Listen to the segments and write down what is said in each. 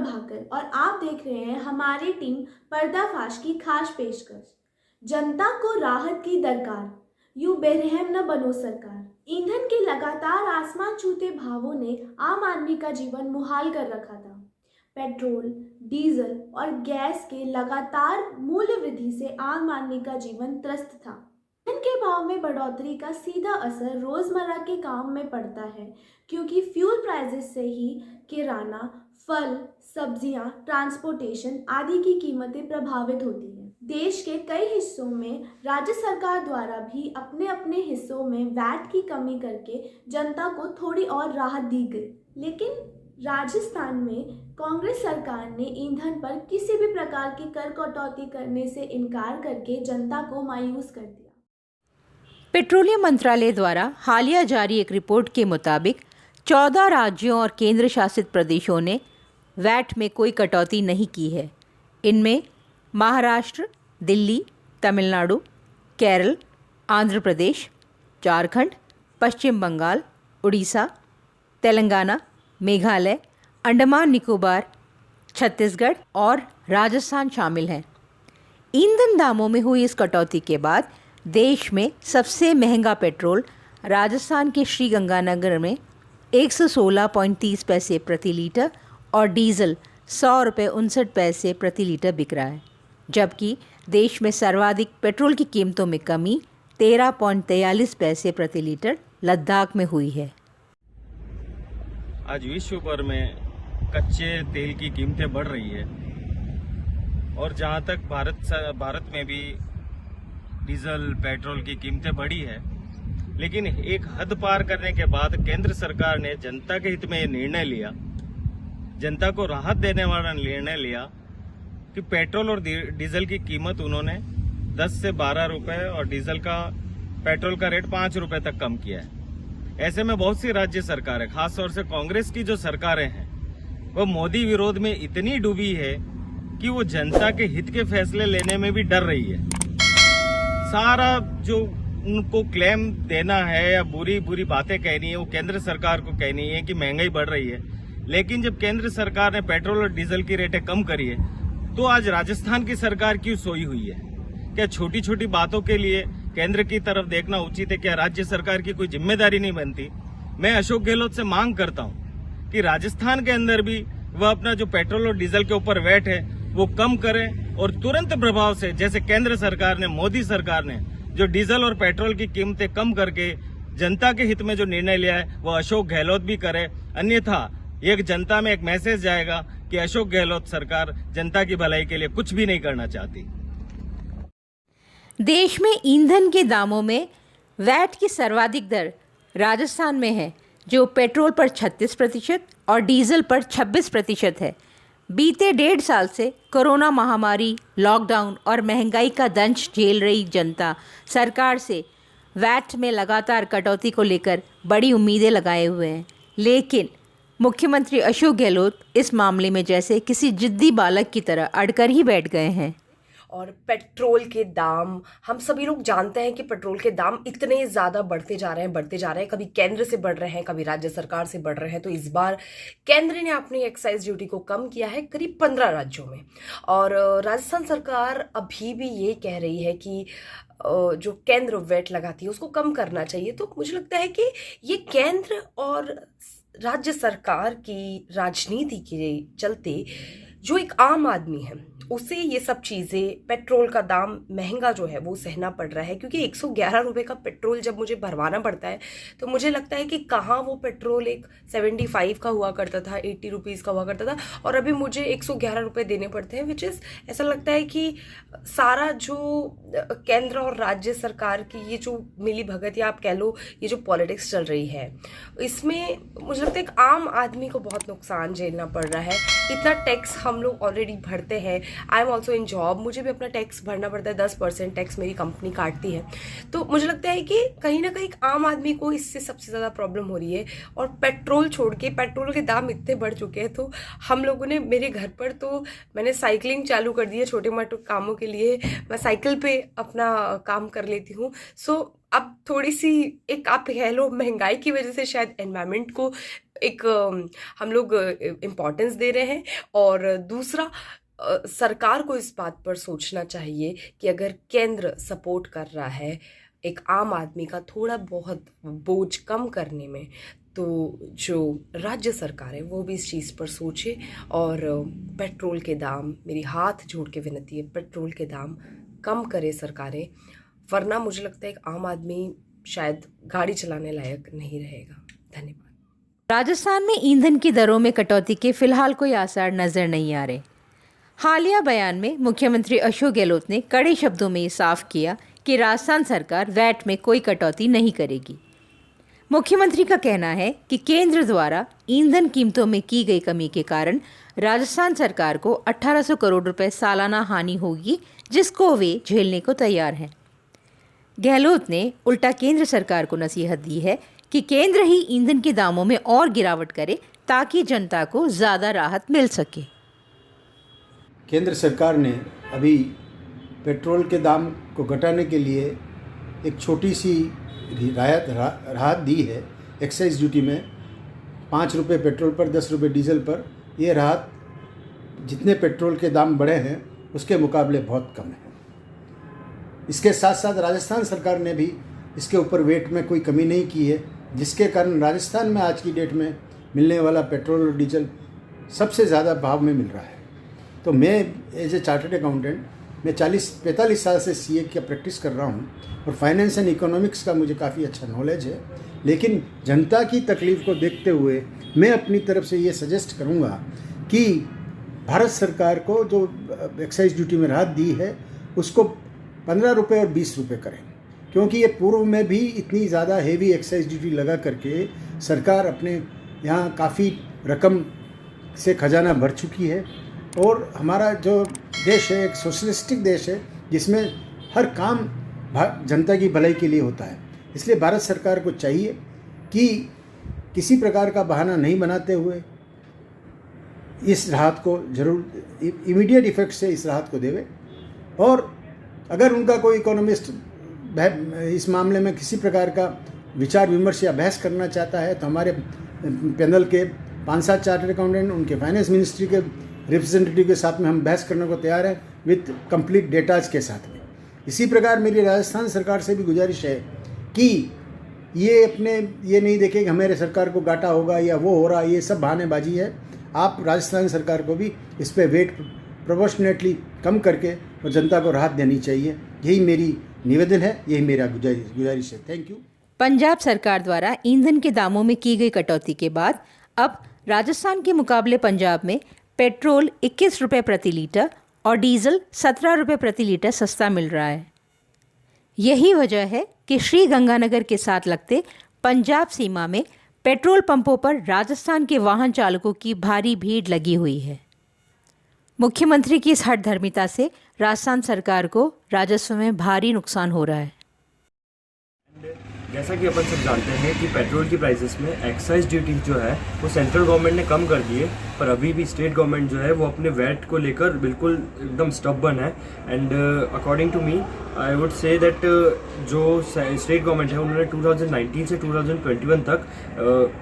प्रभाकर और आप देख रहे हैं हमारी टीम पर्दाफाश की खास पेशकश। जनता को राहत की दरकार, यूं बेरहम न बनो सरकार। ईंधन के लगातार आसमान छूते भावों ने आम आदमी का जीवन मुहाल कर रखा था। पेट्रोल, डीजल और गैस के लगातार मूल्य वृद्धि से आम आदमी का जीवन त्रस्त था। ईंधन के भाव में बढ़ोतरी का सीधा असर रोजमर्रा के काम में पड़ता है, क्योंकि फ्यूल प्राइसेस से ही किराना, फल, सब्जियां, ट्रांसपोर्टेशन आदि की कीमतें प्रभावित होती हैं। देश के कई हिस्सों में राज्य सरकार द्वारा भी अपने अपने हिस्सों में वैट की कमी करके जनता को थोड़ी और राहत दी गई, लेकिन राजस्थान में कांग्रेस सरकार ने ईंधन पर किसी भी प्रकार की कर कटौती करने से इनकार करके जनता को मायूस कर दिया। पेट्रोलियम मंत्रालय द्वारा हालिया जारी एक रिपोर्ट के मुताबिक 14 राज्यों और केंद्र शासित प्रदेशों ने वैट में कोई कटौती नहीं की है। इनमें महाराष्ट्र, दिल्ली, तमिलनाडु, केरल, आंध्र प्रदेश, झारखंड, पश्चिम बंगाल, उड़ीसा, तेलंगाना, मेघालय, अंडमान निकोबार, छत्तीसगढ़ और राजस्थान शामिल हैं। ईंधन दामों में हुई इस कटौती के बाद देश में सबसे महंगा पेट्रोल राजस्थान के श्रीगंगानगर में 116.30 पैसे प्रति लीटर और डीजल 100 रुपये 59 पैसे प्रति लीटर बिक रहा है, जबकि देश में सर्वाधिक पेट्रोल की कीमतों में कमी 13.43 पैसे प्रति लीटर लद्दाख में हुई है। आज विश्व भर में कच्चे तेल की कीमतें बढ़ रही है और जहां तक भारत में भी डीजल, पेट्रोल की कीमतें बढ़ी है, लेकिन एक हद पार करने के बाद केंद्र सरकार ने जनता के हित में ये निर्णय लिया, जनता को राहत देने वाला निर्णय लिया कि पेट्रोल और डीजल की कीमत उन्होंने 10 से 12 रुपए और पेट्रोल का रेट 5 रुपए तक कम किया है। ऐसे में बहुत सी राज्य सरकारें, खासतौर से कांग्रेस की जो सरकारें हैं, वो मोदी विरोध में इतनी डूबी है कि वो जनता के हित के फैसले लेने में भी डर रही है। सारा जो उनको क्लेम देना है या बुरी बुरी बातें कहनी है वो केंद्र सरकार को कहनी है कि महंगाई बढ़ रही है, लेकिन जब केंद्र सरकार ने पेट्रोल और डीजल की रेटें कम करी है तो आज राजस्थान की सरकार क्यों सोई हुई है? क्या छोटी छोटी बातों के लिए केंद्र की तरफ देखना उचित है? क्या राज्य सरकार की कोई जिम्मेदारी नहीं बनती? मैं अशोक गहलोत से मांग करता हूं कि राजस्थान के अंदर भी वह अपना जो पेट्रोल और डीजल के ऊपर वैट है वो कम करें और तुरंत प्रभाव से, जैसे केंद्र सरकार ने, मोदी सरकार ने जो डीजल और पेट्रोल की कीमतें कम करके जनता के हित में जो निर्णय लिया है वो अशोक गहलोत भी करे। अन्यथा एक जनता में एक मैसेज जाएगा कि अशोक गहलोत सरकार जनता की भलाई के लिए कुछ भी नहीं करना चाहती। देश में ईंधन के दामों में वैट की सर्वाधिक दर राजस्थान में है, जो पेट्रोल पर 36% और डीजल पर 26% है। बीते 1.5 साल से कोरोना महामारी, लॉकडाउन और महंगाई का दंश झेल रही जनता सरकार से वैट में लगातार कटौती को लेकर बड़ी उम्मीदें लगाए हुए हैं, लेकिन मुख्यमंत्री अशोक गहलोत इस मामले में जैसे किसी जिद्दी बालक की तरह अड़कर ही बैठ गए हैं। और पेट्रोल के दाम, हम सभी लोग जानते हैं कि पेट्रोल के दाम इतने ज़्यादा बढ़ते जा रहे हैं, कभी केंद्र से बढ़ रहे हैं, कभी राज्य सरकार से बढ़ रहे हैं। तो इस बार केंद्र ने अपनी एक्साइज ड्यूटी को कम किया है करीब 15 राज्यों में, और राजस्थान सरकार अभी भी ये कह रही है कि जो केंद्र वैट लगाती है उसको कम करना चाहिए। तो मुझे लगता है कि ये केंद्र और राज्य सरकार की राजनीति के चलते जो एक आम आदमी है उसे ये सब चीज़ें, पेट्रोल का दाम महंगा जो है वो सहना पड़ रहा है, क्योंकि 111 रुपये का पेट्रोल जब मुझे भरवाना पड़ता है तो मुझे लगता है कि कहाँ वो पेट्रोल एक 75 का हुआ करता था, 80 रुपीज़ का हुआ करता था, और अभी मुझे 111 रुपये देने पड़ते हैं, विच इज़ ऐसा लगता है कि सारा जो केंद्र और राज्य सरकार की ये जो मिली भगत या आप कह लो ये जो पॉलिटिक्स चल रही है, इसमें मुझे लगता है एक आम आदमी को बहुत नुकसान झेलना पड़ रहा है। इतना टैक्स हम लोग ऑलरेडी भरते हैं, I am also in job, मुझे भी अपना टैक्स भरना पड़ता है, 10% टैक्स मेरी कंपनी काटती है। तो मुझे लगता है कि कहीं ना कहीं आम आदमी को इससे सबसे ज़्यादा प्रॉब्लम हो रही है। और पेट्रोल छोड़ के, पेट्रोल के दाम इतने बढ़ चुके हैं, तो हम लोगों ने, मेरे घर पर तो मैंने साइकिलिंग चालू कर दी है छोटे मोटे कामों के लिए, मैं साइकिल पे अपना काम कर लेती हूँ। सो अब थोड़ी सी एक आप कह लो महंगाई की वजह से शायद एनवायरनमेंट को एक हम लोग इम्पोर्टेंस दे रहे हैं। और दूसरा, सरकार को इस बात पर सोचना चाहिए कि अगर केंद्र सपोर्ट कर रहा है एक आम आदमी का थोड़ा बहुत बोझ कम करने में, तो जो राज्य सरकार है वो भी इस चीज़ पर सोचे। और पेट्रोल के दाम, मेरी हाथ जोड़ के विनती है, पेट्रोल के दाम कम करे सरकारें, वरना मुझे लगता है एक आम आदमी शायद गाड़ी चलाने लायक नहीं रहेगा। धन्यवाद। राजस्थान में ईंधन की दरों में कटौती के फिलहाल कोई आसार नजर नहीं आ रहे। हालिया बयान में मुख्यमंत्री अशोक गहलोत ने कड़े शब्दों में ये साफ किया कि राजस्थान सरकार वैट में कोई कटौती नहीं करेगी। मुख्यमंत्री का कहना है कि केंद्र द्वारा ईंधन कीमतों में की गई कमी के कारण राजस्थान सरकार को 1800 करोड़ रुपए सालाना हानि होगी, जिसको वे झेलने को तैयार हैं। गहलोत ने उल्टा केंद्र सरकार को नसीहत दी है कि केंद्र ही ईंधन के दामों में और गिरावट करे ताकि जनता को ज़्यादा राहत मिल सके। केंद्र सरकार ने अभी पेट्रोल के दाम को घटाने के लिए एक छोटी सी राहत दी है एक्साइज ड्यूटी में। 5 रुपये पेट्रोल पर, 10 रुपये डीजल पर। ये राहत जितने पेट्रोल के दाम बढ़े हैं उसके मुकाबले बहुत कम है। इसके साथ साथ राजस्थान सरकार ने भी इसके ऊपर वेट में कोई कमी नहीं की है, जिसके कारण राजस्थान में आज की डेट में मिलने वाला पेट्रोल और डीजल सबसे ज़्यादा भाव में मिल रहा है। तो मैं एज ए चार्टर्ड अकाउंटेंट, मैं 45 साल से सीए की प्रैक्टिस कर रहा हूँ और फाइनेंस एंड इकोनॉमिक्स का मुझे काफ़ी अच्छा नॉलेज है। लेकिन जनता की तकलीफ़ को देखते हुए मैं अपनी तरफ से ये सजेस्ट करूँगा कि भारत सरकार को जो एक्साइज ड्यूटी में राहत दी है उसको 15 रुपये और 20 रुपये करें, क्योंकि ये पूर्व में भी इतनी ज़्यादा हेवी एक्साइज ड्यूटी लगा करके सरकार अपने यहाँ काफ़ी रकम से खजाना भर चुकी है। और हमारा जो देश है एक सोशलिस्टिक देश है जिसमें हर काम जनता की भलाई के लिए होता है। इसलिए भारत सरकार को चाहिए कि किसी प्रकार का बहाना नहीं बनाते हुए इस राहत को जरूर इमीडिएट इफेक्ट से इस राहत को देवे। और अगर उनका कोई इकोनॉमिस्ट इस मामले में किसी प्रकार का विचार विमर्श या बहस करना चाहता है तो हमारे पैनल के 5-7 चार्टर्ड अकाउंटेंट, उनके फाइनेंस मिनिस्ट्री के रिप्रेजेंटेटिव के साथ में हम बहस करने को तैयार हैं विथ कंप्लीट डेटाज के साथ में। इसी प्रकार मेरी राजस्थान सरकार से भी गुजारिश है कि ये नहीं देखें कि हमारे सरकार को घाटा होगा या वो हो रहा, ये सब बहानेबाजी है। आप राजस्थान सरकार को भी इस पर वेट प्रोपोर्शनेटली कम करके और जनता को राहत देनी चाहिए। यही मेरी निवेदन है, यही मेरा गुजारिश है। Thank you. पंजाब सरकार द्वारा ईंधन के दामों में की गई कटौती के बाद अब राजस्थान के मुकाबले पंजाब में पेट्रोल 21 रुपये प्रति लीटर और डीजल 17 रुपये प्रति लीटर सस्ता मिल रहा है। यही वजह है कि श्री गंगानगर के साथ लगते पंजाब सीमा में पेट्रोल पंपों पर राजस्थान के वाहन चालकों की भारी भीड़ लगी हुई है। मुख्यमंत्री की इस हठधर्मिता से राजस्थान सरकार को राजस्व में भारी नुकसान हो रहा है। जैसा कि अपन सब जानते हैं कि पेट्रोल की प्राइसेस में एक्साइज ड्यूटी जो है वो सेंट्रल गवर्नमेंट ने कम कर दी है, पर अभी भी स्टेट गवर्नमेंट जो है वो अपने वैट को लेकर बिल्कुल एकदम स्टबर्न है। And according to me I would say that जो स्टेट गवर्नमेंट है उन्होंने 2019 से 2021 तक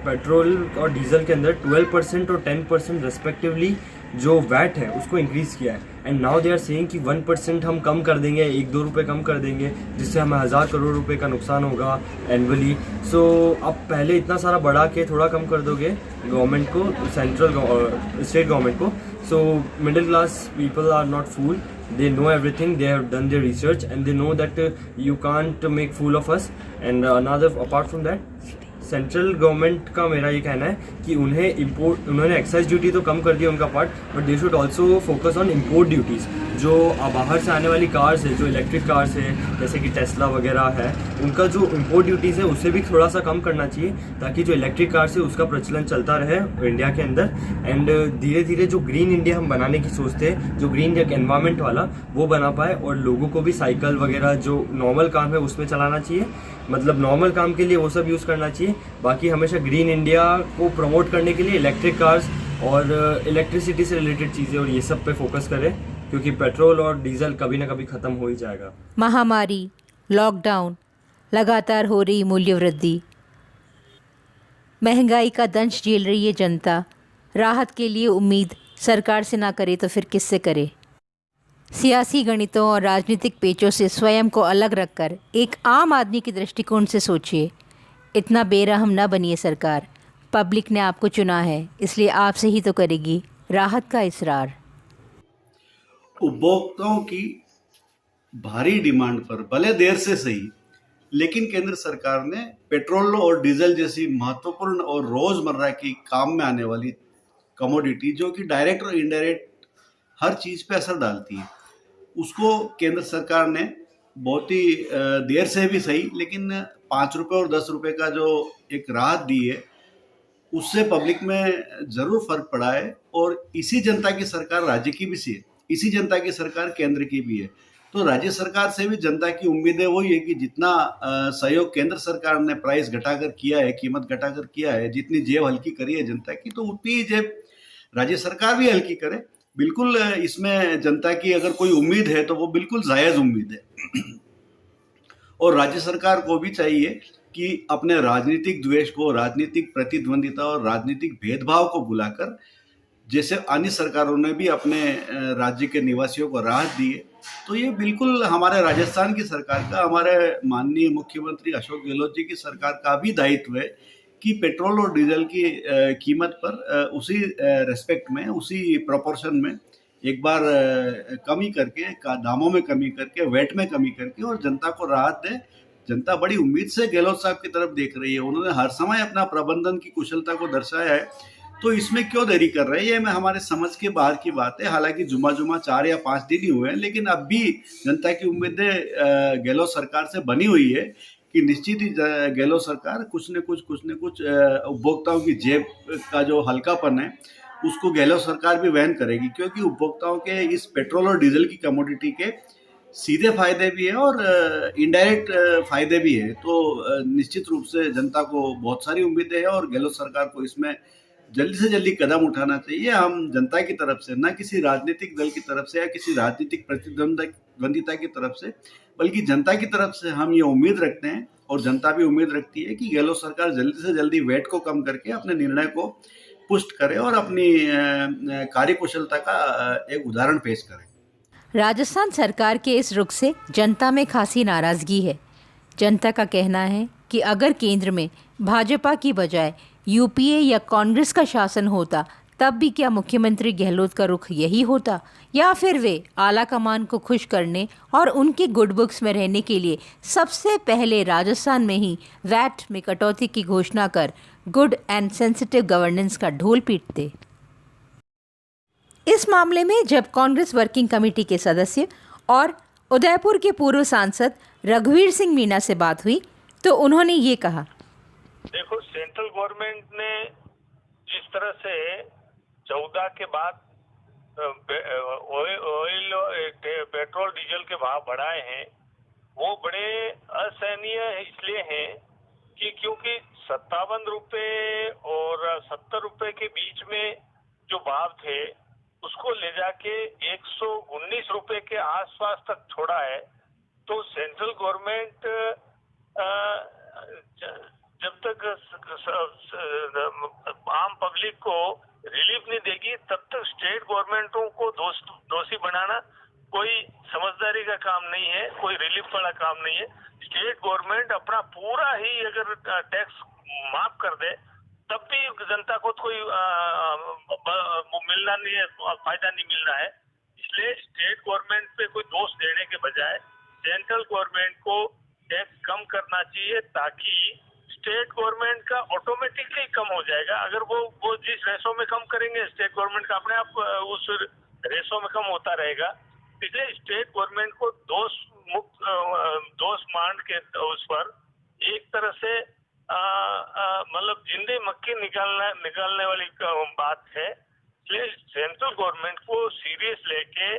पेट्रोल और डीजल के अंदर 12% और 10% रेस्पेक्टिवली जो वैट है उसको इंक्रीज़ किया है। And now they are saying कि 1% हम कम कर देंगे, 1-2 रुपये कम कर देंगे, जिससे हमें 1000 करोड़ रुपए का नुकसान होगा एनुअली। सो अब पहले इतना सारा बढ़ा के थोड़ा कम कर दोगे गवर्नमेंट को, स्टेट गवर्नमेंट को। So middle class people are not fool, they know everything, they have done their research and they know that you can't make fool of us. And another apart from that, central government का मेरा ये कहना है कि उन्होंने excise duty तो कम कर दिया उनका part, but they should also focus on import duties. जो बाहर से आने वाली कार्स है, जो इलेक्ट्रिक कार्स है जैसे कि टेस्ला वगैरह है, उनका जो इम्पोर्ट ड्यूटीज़ है उसे भी थोड़ा सा कम करना चाहिए, ताकि जो इलेक्ट्रिक कार्स है उसका प्रचलन चलता रहे इंडिया के अंदर। एंड धीरे धीरे जो ग्रीन इंडिया हम बनाने की सोचते हैं, जो ग्रीन एनवायरनमेंट वाला, वो बना पाए। और लोगों को भी साइकिल वगैरह जो नॉर्मल काम है उसमें चलाना चाहिए, मतलब नॉर्मल काम के लिए वो सब यूज़ करना चाहिए। बाकी हमेशा ग्रीन इंडिया को प्रमोट करने के लिए इलेक्ट्रिक कार्स और इलेक्ट्रिसिटी से रिलेटेड चीज़ें और ये सब पे फोकस करें, क्योंकि पेट्रोल और डीजल कभी ना कभी ख़त्म हो ही जाएगा। महामारी, लॉकडाउन, लगातार हो रही मूल्य वृद्धि, महंगाई का दंश झेल रही है जनता। राहत के लिए उम्मीद सरकार से ना करे तो फिर किससे करे। सियासी गणितों और राजनीतिक पेचों से स्वयं को अलग रखकर एक आम आदमी के दृष्टिकोण से सोचिए। इतना बेरहम न बनिए सरकार। पब्लिक ने आपको चुना है, इसलिए आपसे ही तो करेगी राहत का इसरार। उपभोक्ताओं की भारी डिमांड पर भले देर से सही, लेकिन केंद्र सरकार ने पेट्रोल और डीजल जैसी महत्वपूर्ण और रोजमर्रा की काम में आने वाली कमोडिटी, जो कि डायरेक्ट और इनडायरेक्ट हर चीज पे असर डालती है, उसको केंद्र सरकार ने बहुत ही देर से भी सही, लेकिन 5 रुपए और 10 रुपए का जो एक राहत दी है, उससे पब्लिक में जरूर फर्क पड़ा है। और इसी जनता की सरकार राज्य की भी है, इसी जनता की सरकार केंद्र की भी है। तो राज्य सरकार से भी जनता की उम्मीदें वही है कि जितना सहयोग केंद्र सरकार ने प्राइस घटाकर किया है, कीमत घटाकर किया है, जितनी जेब हल्की करी है जनता की, तो उतनी ही जेब राज्य सरकार भी हल्की करे। बिल्कुल इसमें जनता की अगर कोई उम्मीद है तो वो बिल्कुल जायज उम्मीद है। और राज्य सरकार को भी चाहिए कि अपने राजनीतिक द्वेष को, राजनीतिक प्रतिद्वंदिता और राजनीतिक भेदभाव को भुलाकर, जैसे अन्य सरकारों ने भी अपने राज्य के निवासियों को राहत दी है, तो ये बिल्कुल हमारे राजस्थान की सरकार का, हमारे माननीय मुख्यमंत्री अशोक गहलोत जी की सरकार का भी दायित्व है कि पेट्रोल और डीजल की कीमत पर उसी रेस्पेक्ट में, उसी प्रोपोर्शन में एक बार कमी करके, दामों में कमी करके, वेट में कमी करके और जनता को राहत दे। जनता बड़ी उम्मीद से गहलोत साहब की तरफ देख रही है। उन्होंने हर समय अपना प्रबंधन की कुशलता को दर्शाया है, तो इसमें क्यों देरी कर रहे हैं, ये हमारे समझ के बाहर की बात है। हालांकि जुमा 4 या 5 दिन ही हुए हैं, लेकिन अब भी जनता की उम्मीदें गहलोत सरकार से बनी हुई है कि निश्चित ही गहलोत सरकार कुछ न कुछ उपभोक्ताओं की जेब का जो हल्कापन है उसको गहलोत सरकार भी वहन करेगी, क्योंकि उपभोक्ताओं के इस पेट्रोल और डीजल की कमोडिटी के सीधे फायदे भी है और इनडायरेक्ट फायदे भी है। तो निश्चित रूप से जनता को बहुत सारी उम्मीदें हैं और गहलोत सरकार को इसमें जल्दी से जल्दी कदम उठाना चाहिए। हम जनता की तरफ से, ना किसी राजनीतिक दल की तरफ से या किसी राजनीतिक प्रतिद्वंदिता की तरफ से, बल्कि जनता की तरफ से हम ये उम्मीद रखते हैं और जनता भी उम्मीद रखती है कि गहलोत सरकार जल्दी से जल्दी वेट को कम करके अपने निर्णय को पुष्ट करे और अपनी कार्यकुशलता का एक उदाहरण पेश करे। राजस्थान सरकार के इस रुख से जनता में खासी नाराज़गी है। जनता का कहना है कि अगर केंद्र में भाजपा की बजाय यूपीए या कांग्रेस का शासन होता, तब भी क्या मुख्यमंत्री गहलोत का रुख यही होता, या फिर वे आला कमान को खुश करने और उनके गुड बुक्स में रहने के लिए सबसे पहले राजस्थान में ही वैट में कटौती की घोषणा कर गुड एंड सेंसिटिव गवर्नेंस का ढोल पीटते। इस मामले में जब कांग्रेस वर्किंग कमेटी के सदस्य और उदयपुर के पूर्व सांसद रघुवीर सिंह मीणा से बात हुई तो उन्होंने ये कहा। देखो, सेंट्रल गवर्नमेंट ने जिस तरह से 14 के बाद ऑयल पेट्रोल डीजल के भाव बढ़ाए हैं, वो बड़े असहनीय इसलिए हैं कि क्योंकि 57 रुपए और 70 रुपए के बीच में जो भाव थे उसको ले जाके 119 रुपए के आसपास तक छोड़ा है। तो सेंट्रल गवर्नमेंट जब तक आम पब्लिक को रिलीफ नहीं देगी तब तक स्टेट गवर्नमेंटों को दोषी बनाना कोई समझदारी का काम नहीं है, कोई रिलीफ वाला काम नहीं है। स्टेट गवर्नमेंट अपना पूरा ही अगर टैक्स माफ कर दे तब भी जनता को कोई मिलना नहीं है, फायदा नहीं मिल रहा है। इसलिए स्टेट गवर्नमेंट पे कोई दोष देने के बजाय सेंट्रल गवर्नमेंट को टैक्स कम करना चाहिए, ताकि स्टेट गवर्नमेंट का ऑटोमेटिकली कम हो जाएगा। अगर वो जिस रेशो में कम करेंगे, स्टेट गवर्नमेंट का अपने आप उस रेशो में कम होता रहेगा। इसलिए स्टेट गवर्नमेंट को दोष मान के उस पर एक तरह से मतलब जिंदे मक्खी निकालने वाली बात है। इसलिए सेंट्रल गवर्नमेंट को सीरियस लेके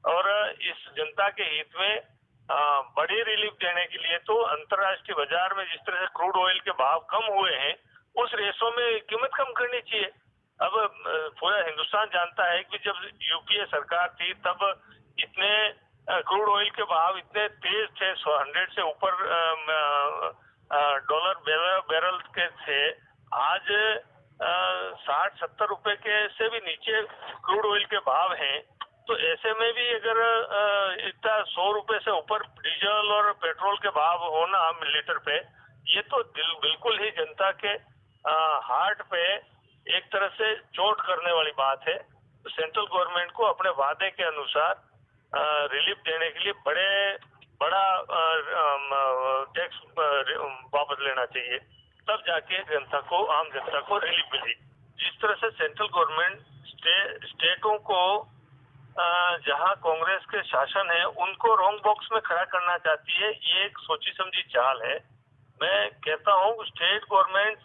और इस जनता के हित में बड़ी रिलीफ देने के लिए तो अंतर्राष्ट्रीय बाजार में जिस तरह से क्रूड ऑयल के भाव कम हुए हैं, उस रेशो में कीमत कम करनी चाहिए। अब पूरा हिंदुस्तान जानता है कि जब यूपीए सरकार थी तब इतने क्रूड ऑयल के भाव इतने तेज थे, 100 से ऊपर डॉलर बैरल के थे। आज 60-70 रुपए के से भी नीचे क्रूड ऑयल के भाव हैं, तो ऐसे में भी अगर इतना 100 रुपए से ऊपर डीजल और पेट्रोल के भाव होना लीटर पे, ये तो बिल्कुल ही जनता के हार्ट पे एक तरह से चोट करने वाली बात है। तो सेंट्रल गवर्नमेंट को अपने वादे के अनुसार रिलीफ देने के लिए बड़ा टैक्स वापस लेना चाहिए, तब जाके आम जनता को रिलीफ मिली। जिस तरह से सेंट्रल गवर्नमेंट स्टेटों को जहां कांग्रेस के शासन है उनको रॉन्ग बॉक्स में खड़ा करना चाहती है, ये एक सोची समझी चाल है। मैं कहता हूँ स्टेट गवर्नमेंट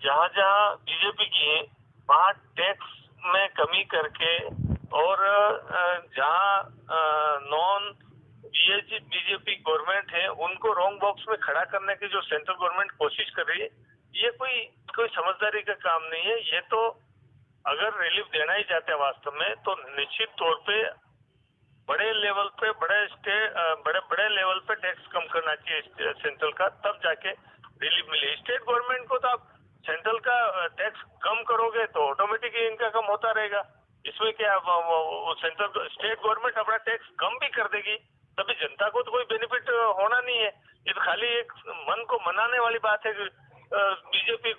जहां जहां बीजेपी की है वहां टैक्स में कमी करके और जहां नॉन बीजेपी गवर्नमेंट है उनको रॉन्ग बॉक्स में खड़ा करने की जो सेंट्रल गवर्नमेंट कोशिश कर रही है, ये कोई समझदारी का काम नहीं है। ये तो अगर रिलीफ देना ही चाहते हैं वास्तव में, तो निश्चित तौर पे बड़े लेवल पे बड़े लेवल पे टैक्स कम करना चाहिए सेंट्रल का, तब जाके रिलीफ मिले। स्टेट गवर्नमेंट को तो आप सेंट्रल का टैक्स कम करोगे तो ऑटोमेटिकली इनका कम होता रहेगा। इसमें क्या स्टेट गवर्नमेंट अपना टैक्स कम भी कर देगी, तभी जनता को तो कोई बेनिफिट होना नहीं है। ये तो खाली एक मन को मनाने वाली बात है कि बीजेपी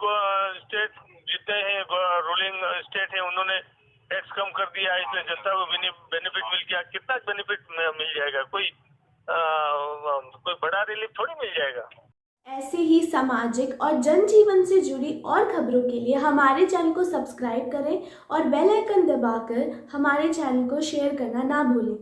स्टेट जितने हैं रूलिंग स्टेट है उन्होंने टैक्स कम कर दिया, इसलिए जनता को बेनिफिट मिल गया। कितना बेनिफिट मिल जाएगा? कोई बड़ा रिलीफ थोड़ी मिल जाएगा। ऐसे ही सामाजिक और जनजीवन से जुड़ी और खबरों के लिए हमारे चैनल को सब्सक्राइब करें और बेल आइकन दबाकर हमारे चैनल को शेयर करना ना भूलें।